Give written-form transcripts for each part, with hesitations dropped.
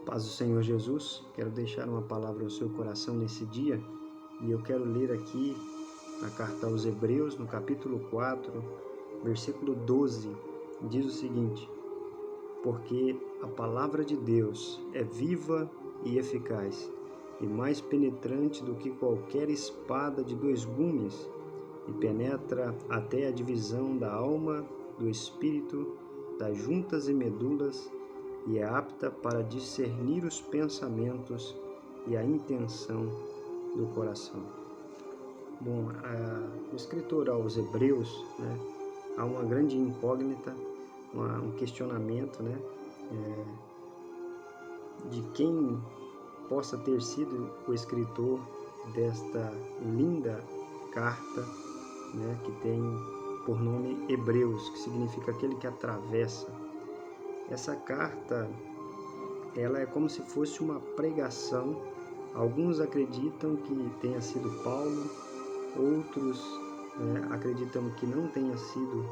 Paz do Senhor Jesus, quero deixar uma palavra ao seu coração nesse dia e eu quero ler aqui na carta aos Hebreus, no capítulo 4, versículo 12, diz o seguinte: porque a palavra de Deus é viva e eficaz e mais penetrante do que qualquer espada de dois gumes e penetra até a divisão da alma, do espírito, das juntas e medulas e é apta para discernir os pensamentos e a intenção do coração. Bom, o escritor aos Hebreus, há uma grande incógnita, um questionamento, de quem possa ter sido o escritor desta linda carta, que tem por nome Hebreus, que significa aquele que atravessa. Essa carta, ela é como se fosse uma pregação. Alguns acreditam que tenha sido Paulo, outros acreditam que não tenha sido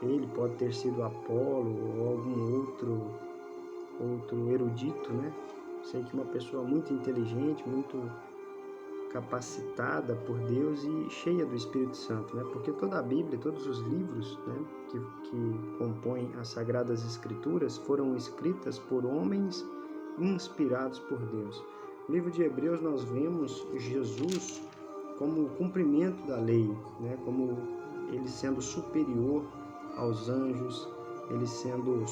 ele, pode ter sido Apolo ou algum outro erudito, Sei que uma pessoa muito inteligente, muito capacitada por Deus e cheia do Espírito Santo, Porque toda a Bíblia, todos os livros, que compõem as Sagradas Escrituras foram escritas por homens inspirados por Deus. No livro de Hebreus nós vemos Jesus como o cumprimento da lei, Como ele sendo superior aos anjos, ele sendo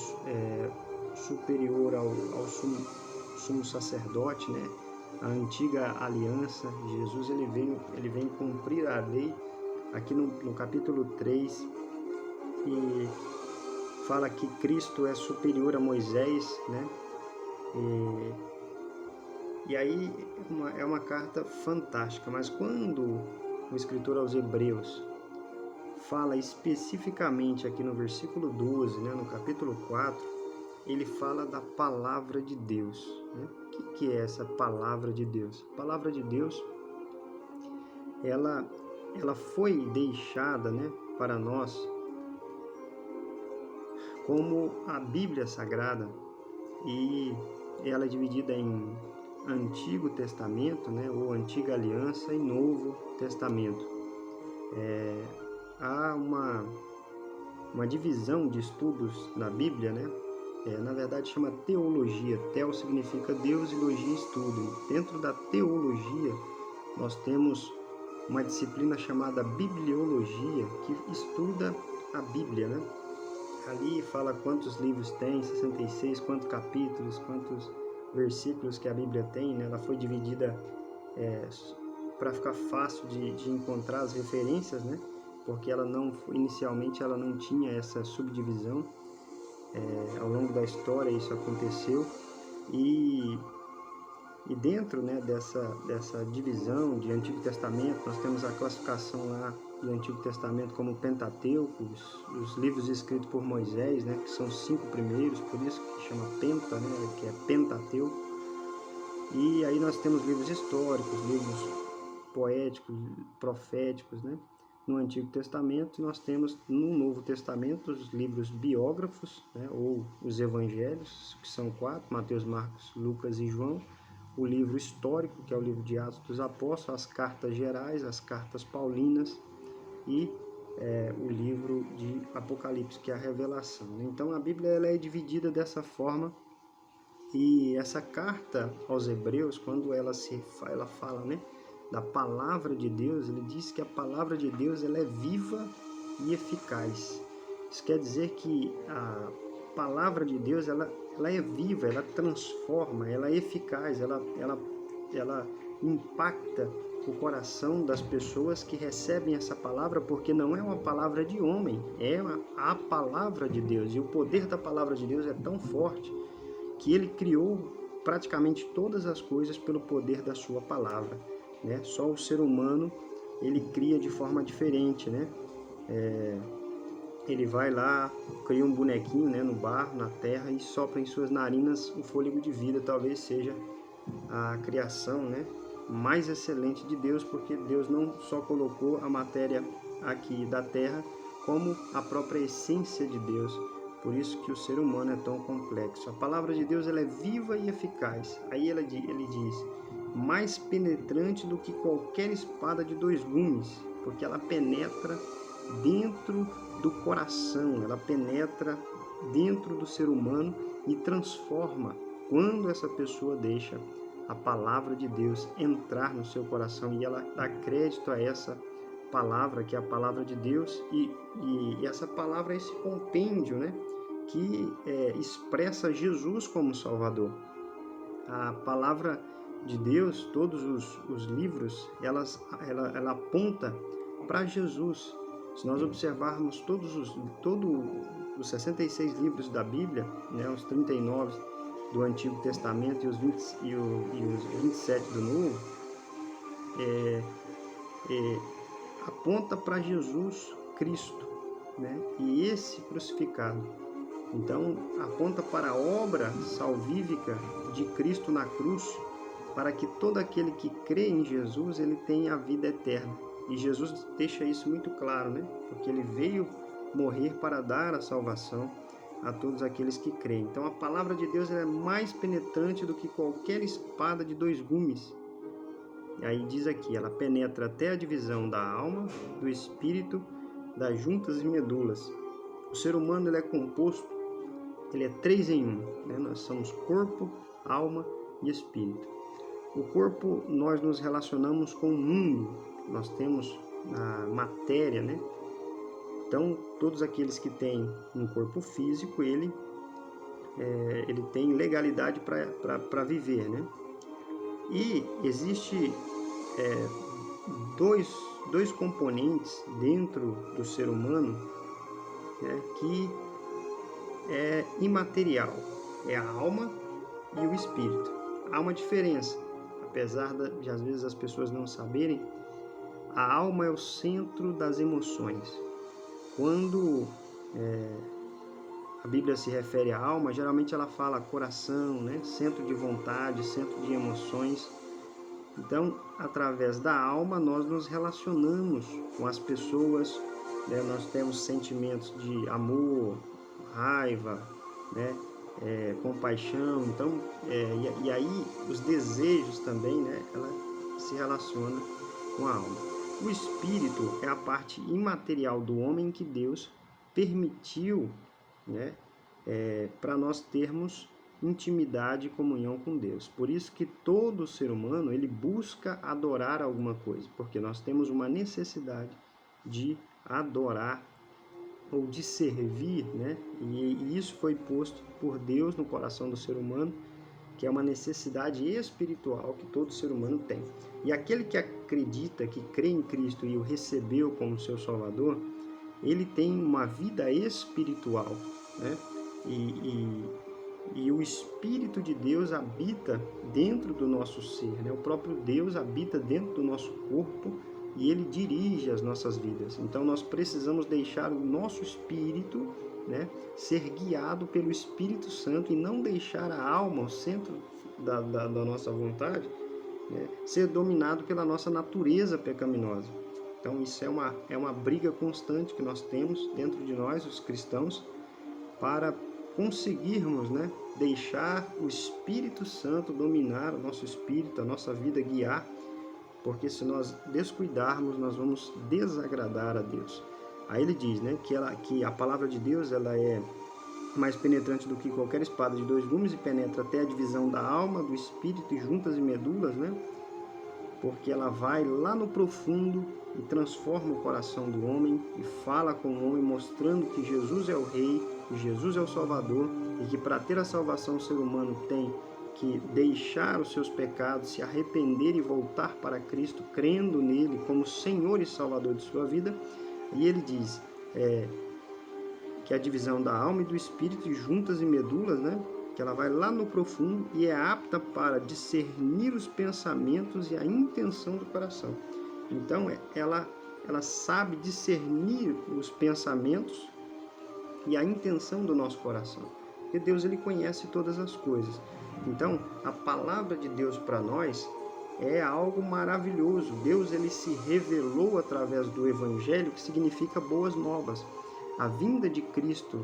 superior ao sumo sacerdote, a antiga aliança. Jesus ele vem cumprir a lei aqui no capítulo 3 e fala que Cristo é superior a Moisés, E aí é uma carta fantástica, mas quando o escritor aos Hebreus fala especificamente aqui no versículo 12, no capítulo 4, ele fala da palavra de Deus. O que é essa palavra de Deus? A palavra de Deus, ela foi deixada, para nós como a Bíblia Sagrada, e ela é dividida em Antigo Testamento, ou Antiga Aliança, e Novo Testamento. Há uma divisão de estudos na Bíblia, na verdade chama teologia. Teo significa Deus e logia estudo. Dentro da teologia nós temos uma disciplina chamada bibliologia, que estuda a Bíblia, Ali fala quantos livros tem, 66, quantos capítulos, quantos versículos que a Bíblia tem, Ela foi dividida para ficar fácil de encontrar as referências, Porque inicialmente ela não tinha essa subdivisão. Ao longo da história isso aconteceu e dentro, dessa divisão de Antigo Testamento nós temos a classificação lá do Antigo Testamento como Pentateuco, os livros escritos por Moisés, que são os 5 primeiros, por isso que chama Penta, que é Pentateuco. E aí nós temos livros históricos, livros poéticos, proféticos, No Antigo Testamento nós temos no Novo Testamento os livros biógrafos, ou os evangelhos, que são 4, Mateus, Marcos, Lucas e João, o livro histórico, que é o livro de Atos dos Apóstolos, as cartas gerais, as cartas paulinas e o livro de Apocalipse, que é a revelação. Então a Bíblia ela é dividida dessa forma, e essa carta aos Hebreus, quando ela fala, da palavra de Deus, ele diz que a palavra de Deus ela é viva e eficaz. Isso quer dizer que a palavra de Deus ela é viva, ela transforma, ela é eficaz, ela impacta o coração das pessoas que recebem essa palavra, porque não é uma palavra de homem, é a palavra de Deus. E o poder da palavra de Deus é tão forte que ele criou praticamente todas as coisas pelo poder da sua palavra. Só o ser humano ele cria de forma diferente, Ele vai lá, cria um bonequinho, no barro, na terra, e sopra em suas narinas o fôlego de vida. Talvez seja a criação, mais excelente de Deus, porque Deus não só colocou a matéria aqui da terra, como a própria essência de Deus, Por isso que o ser humano é tão complexo. A palavra de Deus ela é viva e eficaz. Aí ele diz, mais penetrante do que qualquer espada de 2 gumes, porque ela penetra dentro do coração, ela penetra dentro do ser humano e transforma quando essa pessoa deixa a palavra de Deus entrar no seu coração e ela dá crédito a essa palavra, que é a palavra de Deus, e essa palavra é esse compêndio, né, que expressa Jesus como Salvador. A palavra de Deus, todos os livros, ela aponta para Jesus. Se nós observarmos todos os 66 livros da Bíblia, né, os 39 do Antigo Testamento e os 27 do Novo, aponta para Jesus Cristo, né, e esse crucificado. Então, aponta para a obra salvífica de Cristo na cruz, para que todo aquele que crê em Jesus, ele tenha a vida eterna. E Jesus deixa isso muito claro, né? Porque ele veio morrer para dar a salvação a todos aqueles que creem. Então, a palavra de Deus é mais penetrante do que qualquer espada de 2 gumes. E aí diz aqui, ela penetra até a divisão da alma, do espírito, das juntas e medulas. O ser humano ele é composto, ele é 3 em 1, né? Nós somos corpo, alma e espírito. O corpo, nós nos relacionamos com o mundo, nós temos a matéria, né? Então, todos aqueles que têm um corpo físico, ele tem legalidade para viver, né? E existe dois componentes dentro do ser humano, né, que é imaterial, é a alma e o espírito. Há uma diferença, apesar de às vezes as pessoas não saberem, a alma é o centro das emoções. Quando a Bíblia se refere à alma, geralmente ela fala coração, né? Centro de vontade, centro de emoções. Então, através da alma, nós nos relacionamos com as pessoas, né? Nós temos sentimentos de amor, raiva, né? Compaixão. Então, e aí os desejos também, né? Ela se relaciona com a alma. O espírito é a parte imaterial do homem que Deus permitiu, né, para nós termos intimidade e comunhão com Deus. Por isso que todo ser humano ele busca adorar alguma coisa, porque nós temos uma necessidade de adorar ou de servir, né? E isso foi posto por Deus no coração do ser humano, que é uma necessidade espiritual que todo ser humano tem. E aquele que acredita, que crê em Cristo e o recebeu como seu Salvador, ele tem uma vida espiritual, né? E o Espírito de Deus habita dentro do nosso ser, né? O próprio Deus habita dentro do nosso corpo e ele dirige as nossas vidas. Então nós precisamos deixar o nosso espírito, né, ser guiado pelo Espírito Santo e não deixar a alma, o centro da nossa vontade, né, ser dominado pela nossa natureza pecaminosa. Então isso é uma briga constante que nós temos dentro de nós, os cristãos, para conseguirmos, né, deixar o Espírito Santo dominar o nosso espírito, a nossa vida, guiar, porque se nós descuidarmos, nós vamos desagradar a Deus. Aí ele diz, né, que a palavra de Deus ela é mais penetrante do que qualquer espada de 2 gumes e penetra até a divisão da alma, do espírito e juntas e medulas, né? Porque ela vai lá no profundo e transforma o coração do homem e fala com o homem, mostrando que Jesus é o Rei, que Jesus é o Salvador e que para ter a salvação o ser humano tem que deixar os seus pecados, se arrepender e voltar para Cristo, crendo nele como Senhor e Salvador de sua vida. E ele diz que a divisão da alma e do espírito, e juntas e medulas, né? Que ela vai lá no profundo e é apta para discernir os pensamentos e a intenção do coração. Então, ela sabe discernir os pensamentos e a intenção do nosso coração. Porque Deus ele conhece todas as coisas. Então, a palavra de Deus para nós é algo maravilhoso. Deus ele se revelou através do Evangelho, que significa boas novas. A vinda de Cristo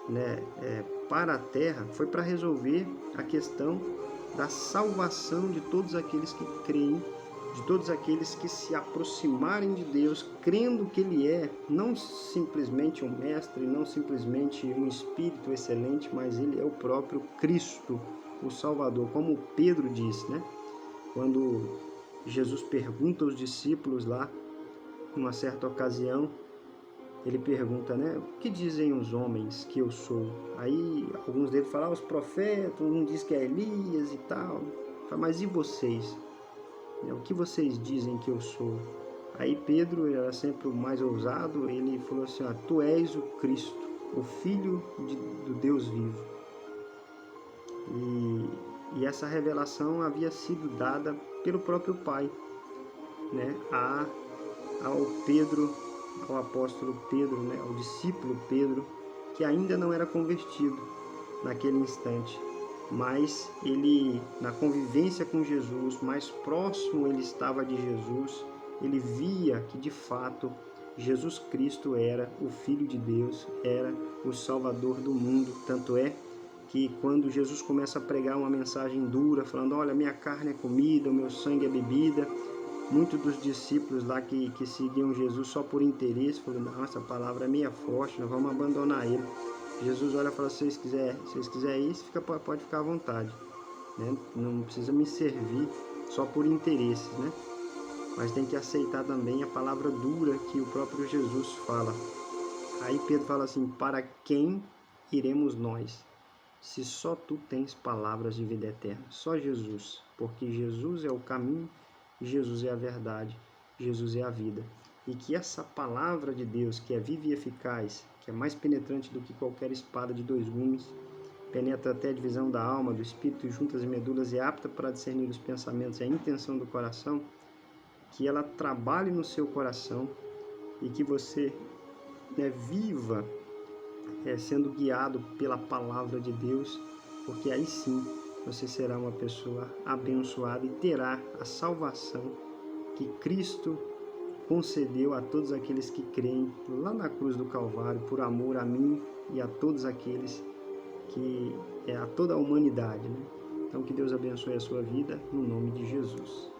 né, para a terra, foi para resolver a questão da salvação de todos aqueles que creem, de todos aqueles que se aproximarem de Deus, crendo que Ele é não simplesmente um mestre, não simplesmente um espírito excelente, mas Ele é o próprio Cristo, o Salvador, como Pedro disse, né? Quando Jesus pergunta aos discípulos lá, numa certa ocasião, ele pergunta, né? O que dizem os homens que eu sou? Aí alguns deles falam, os profetas, um diz que é Elias e tal. Mas e vocês? O que vocês dizem que eu sou? Aí Pedro era sempre o mais ousado, ele falou assim, tu és o Cristo, o Filho do Deus vivo. E essa revelação havia sido dada pelo próprio Pai, né? Ao Pedro, ao apóstolo Pedro, né? Ao discípulo Pedro, que ainda não era convertido naquele instante, mas ele, na convivência com Jesus, mais próximo ele estava de Jesus, ele via que de fato Jesus Cristo era o Filho de Deus, era o Salvador do mundo. Tanto é que quando Jesus começa a pregar uma mensagem dura, falando, olha, minha carne é comida, o meu sangue é bebida, muitos dos discípulos lá que seguiam Jesus só por interesse, falaram, não, essa palavra é meia forte, nós vamos abandonar ele. Jesus olha e fala, se vocês quiserem isso, pode ficar à vontade, né? Não precisa me servir só por interesses, né? Mas tem que aceitar também a palavra dura que o próprio Jesus fala. Aí Pedro fala assim, para quem iremos nós? Se só tu tens palavras de vida eterna, só Jesus, porque Jesus é o caminho, Jesus é a verdade, Jesus é a vida. E que essa palavra de Deus, que é viva e eficaz, que é mais penetrante do que qualquer espada de dois gumes, penetra até a divisão da alma, do espírito, juntas e medulas, e é apta para discernir os pensamentos e a intenção do coração, que ela trabalhe no seu coração e que você, né, viva sendo guiado pela palavra de Deus, porque aí sim você será uma pessoa abençoada e terá a salvação que Cristo concedeu a todos aqueles que creem lá na cruz do Calvário, por amor a mim e a todos aqueles a toda a humanidade, né? Então que Deus abençoe a sua vida, no nome de Jesus.